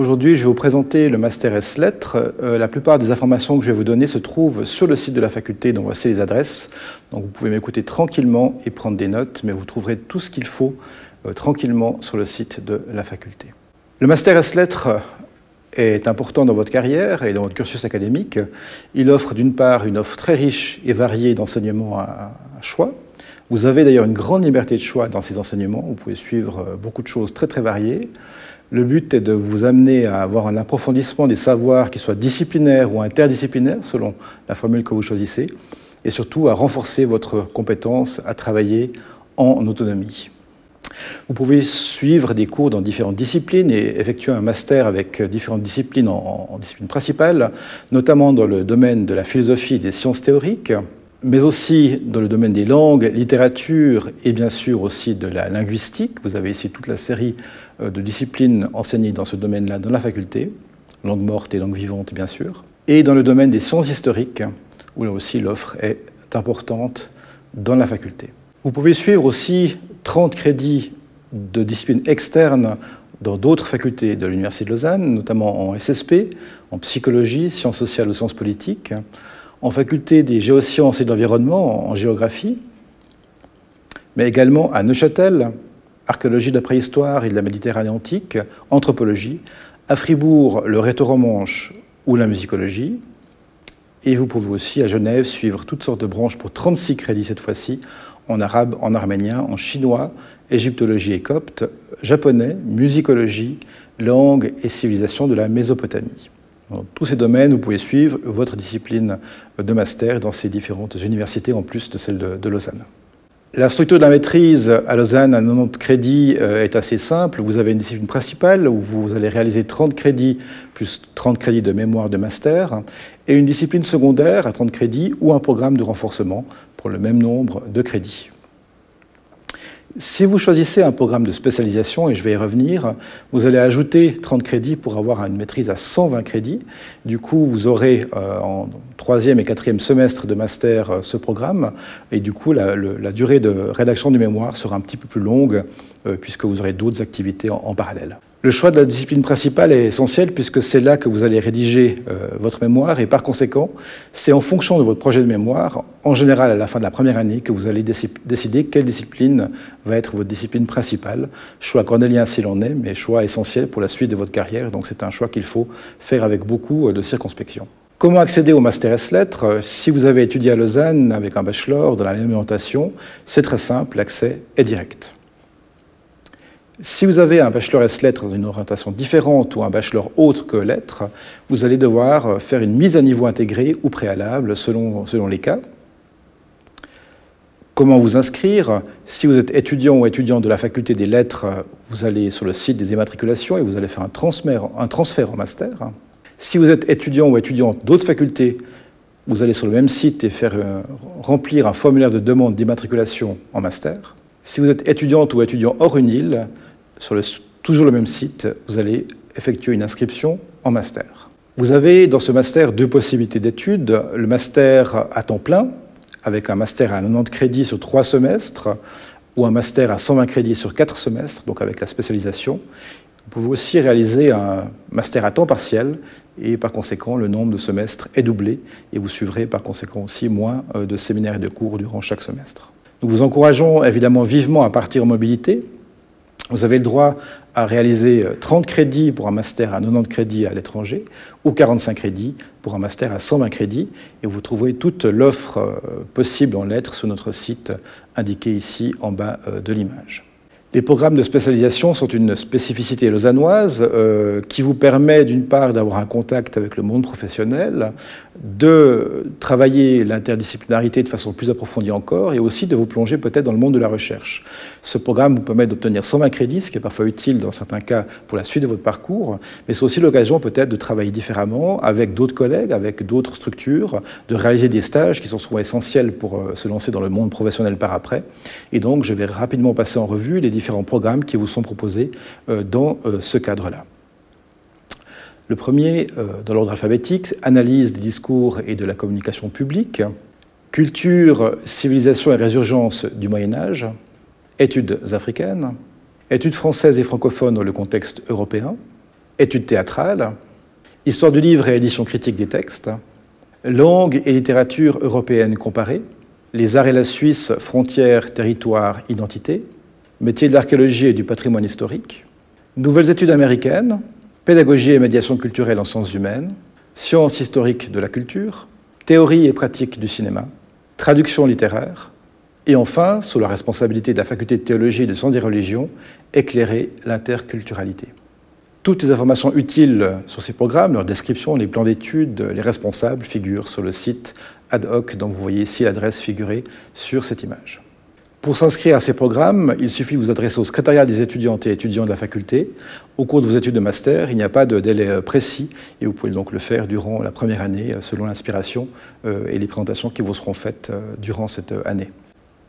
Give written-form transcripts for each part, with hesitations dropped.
Aujourd'hui, je vais vous présenter le Master S Lettres. La plupart des informations que je vais vous donner se trouvent sur le site de la faculté, dont voici les adresses. Donc vous pouvez m'écouter tranquillement et prendre des notes, mais vous trouverez tout ce qu'il faut tranquillement sur le site de la faculté. Le Master S Lettres est important dans votre carrière et dans votre cursus académique. Il offre d'une part une offre très riche et variée d'enseignements à choix. Vous avez d'ailleurs une grande liberté de choix dans ces enseignements. Vous pouvez suivre beaucoup de choses très variées. Le but est de vous amener à avoir un approfondissement des savoirs qui soient disciplinaires ou interdisciplinaires, selon la formule que vous choisissez, et surtout à renforcer votre compétence à travailler en autonomie. Vous pouvez suivre des cours dans différentes disciplines et effectuer un master avec différentes disciplines en discipline principale, notamment dans le domaine de la philosophie et des sciences théoriques, mais aussi dans le domaine des langues, littérature et bien sûr aussi de la linguistique. Vous avez ici toute la série de disciplines enseignées dans ce domaine-là dans la faculté, langue morte et langue vivante bien sûr, et dans le domaine des sciences historiques, où là aussi l'offre est importante dans la faculté. Vous pouvez suivre aussi 30 crédits de disciplines externes dans d'autres facultés de l'Université de Lausanne, notamment en SSP, en psychologie, sciences sociales ou sciences politiques, en faculté des géosciences et de l'environnement, en géographie, mais également à Neuchâtel, archéologie de la préhistoire et de la Méditerranée antique, anthropologie, à Fribourg, le rhétoromanche ou la musicologie, et vous pouvez aussi à Genève suivre toutes sortes de branches pour 36 crédits cette fois-ci, en arabe, en arménien, en chinois, égyptologie et copte, japonais, musicologie, langue et civilisation de la Mésopotamie. Dans tous ces domaines, vous pouvez suivre votre discipline de master dans ces différentes universités, en plus de celle de Lausanne. La structure de la maîtrise à Lausanne à 90 crédits est assez simple. Vous avez une discipline principale où vous allez réaliser 30 crédits plus 30 crédits de mémoire de master et une discipline secondaire à 30 crédits ou un programme de renforcement pour le même nombre de crédits. Si vous choisissez un programme de spécialisation, et je vais y revenir, vous allez ajouter 30 crédits pour avoir une maîtrise à 120 crédits. Du coup, vous aurez en 3e et 4e semestre de master ce programme, et du coup, la durée de rédaction du mémoire sera un petit peu plus longue, puisque vous aurez d'autres activités en parallèle. Le choix de la discipline principale est essentiel puisque c'est là que vous allez rédiger votre mémoire et par conséquent, c'est en fonction de votre projet de mémoire, en général à la fin de la première année, que vous allez décider quelle discipline va être votre discipline principale. Choix cornélien s'il en est, mais choix essentiel pour la suite de votre carrière, donc c'est un choix qu'il faut faire avec beaucoup de circonspection. Comment accéder au Master S Lettres? Si vous avez étudié à Lausanne avec un bachelor dans la même orientation, c'est très simple, l'accès est direct. Si vous avez un bachelor S Lettres dans une orientation différente ou un bachelor autre que lettres, vous allez devoir faire une mise à niveau intégrée ou préalable selon les cas. Comment vous inscrire? Si vous êtes étudiant ou étudiante de la faculté des lettres, vous allez sur le site des immatriculations et vous allez faire un transfert en master. Si vous êtes étudiant ou étudiante d'autres facultés, vous allez sur le même site et faire remplir un formulaire de demande d'immatriculation en master. Si vous êtes étudiante ou étudiant hors UNIL, sur toujours le même site, vous allez effectuer une inscription en master. Vous avez dans ce master deux possibilités d'études. Le master à temps plein, avec un master à 90 crédits sur 3 semestres, ou un master à 120 crédits sur 4 semestres, donc avec la spécialisation. Vous pouvez aussi réaliser un master à temps partiel, et par conséquent, le nombre de semestres est doublé, et vous suivrez par conséquent aussi moins de séminaires et de cours durant chaque semestre. Nous vous encourageons évidemment vivement à partir en mobilité. Vous avez le droit à réaliser 30 crédits pour un master à 90 crédits à l'étranger ou 45 crédits pour un master à 120 crédits. Et vous trouverez toute l'offre possible en lettres sur notre site indiqué ici en bas de l'image. Les programmes de spécialisation sont une spécificité lausannoise qui vous permet d'une part d'avoir un contact avec le monde professionnel, de travailler l'interdisciplinarité de façon plus approfondie encore et aussi de vous plonger peut-être dans le monde de la recherche. Ce programme vous permet d'obtenir 120 crédits, ce qui est parfois utile dans certains cas pour la suite de votre parcours, mais c'est aussi l'occasion peut-être de travailler différemment avec d'autres collègues, avec d'autres structures, de réaliser des stages qui sont souvent essentiels pour se lancer dans le monde professionnel par après. Et donc je vais rapidement passer en revue les différents programmes qui vous sont proposés dans ce cadre-là. Le premier, dans l'ordre alphabétique, analyse des discours et de la communication publique, culture, civilisation et résurgence du Moyen-Âge, études africaines, études françaises et francophones dans le contexte européen, études théâtrales, histoire du livre et édition critique des textes, langue et littérature européenne comparée, les arts et la Suisse, frontières, territoires, identité, métiers de l'archéologie et du patrimoine historique, nouvelles études américaines, pédagogie et médiation culturelle en sciences humaines, sciences historiques de la culture, théorie et pratique du cinéma, traduction littéraire, et enfin, sous la responsabilité de la faculté de théologie et de sciences des religions, éclairer l'interculturalité. Toutes les informations utiles sur ces programmes, leurs descriptions, les plans d'études, les responsables figurent sur le site ad hoc dont vous voyez ici l'adresse figurée sur cette image. Pour s'inscrire à ces programmes, il suffit de vous adresser au secrétariat des étudiantes et étudiants de la faculté. Au cours de vos études de master, il n'y a pas de délai précis et vous pouvez donc le faire durant la première année selon l'inspiration et les présentations qui vous seront faites durant cette année.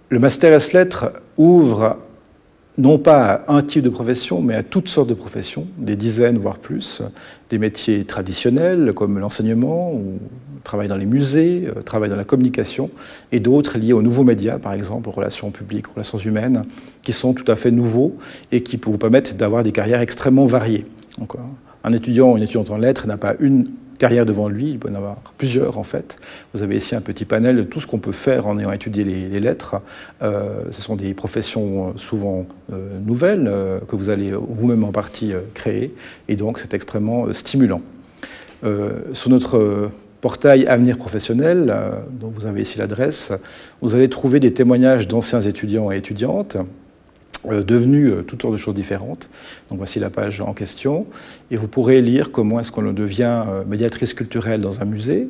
Le Master S-Lettres ouvre non pas à un type de profession, mais à toutes sortes de professions, des dizaines voire plus, des métiers traditionnels comme l'enseignement, ou le travail dans les musées, le travail dans la communication, et d'autres liés aux nouveaux médias, par exemple, aux relations publiques, aux relations humaines, qui sont tout à fait nouveaux et qui vous permettent d'avoir des carrières extrêmement variées. Donc, un étudiant ou une étudiante en lettres n'a pas une carrière devant lui, il peut en avoir plusieurs en fait. Vous avez ici un petit panel de tout ce qu'on peut faire en ayant étudié les lettres. Ce sont des professions souvent nouvelles que vous allez vous-même en partie créer et donc c'est extrêmement stimulant. Sur notre portail Avenir professionnel, dont vous avez ici l'adresse, vous allez trouver des témoignages d'anciens étudiants et étudiantes devenus toutes sortes de choses différentes. Donc voici la page en question. Et vous pourrez lire comment est-ce qu'on devient médiatrice culturelle dans un musée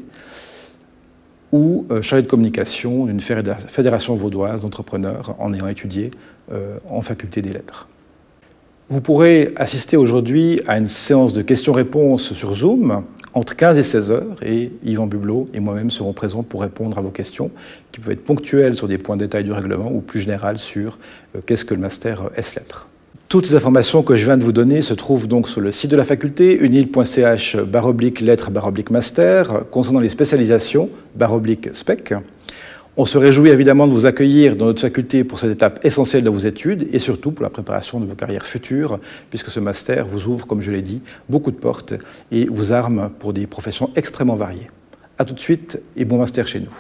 ou chargé de communication d'une fédération vaudoise d'entrepreneurs en ayant étudié en faculté des lettres. Vous pourrez assister aujourd'hui à une séance de questions-réponses sur Zoom entre 15 et 16 heures et Yvan Bublot et moi-même serons présents pour répondre à vos questions qui peuvent être ponctuelles sur des points de détail du règlement ou plus générales sur qu'est-ce que le Master S-Lettres. Toutes les informations que je viens de vous donner se trouvent donc sur le site de la faculté, unil.ch/lettres/master, concernant les spécialisations /spec. On se réjouit évidemment de vous accueillir dans notre faculté pour cette étape essentielle de vos études et surtout pour la préparation de vos carrières futures, puisque ce master vous ouvre, comme je l'ai dit, beaucoup de portes et vous arme pour des professions extrêmement variées. A tout de suite et bon master chez nous.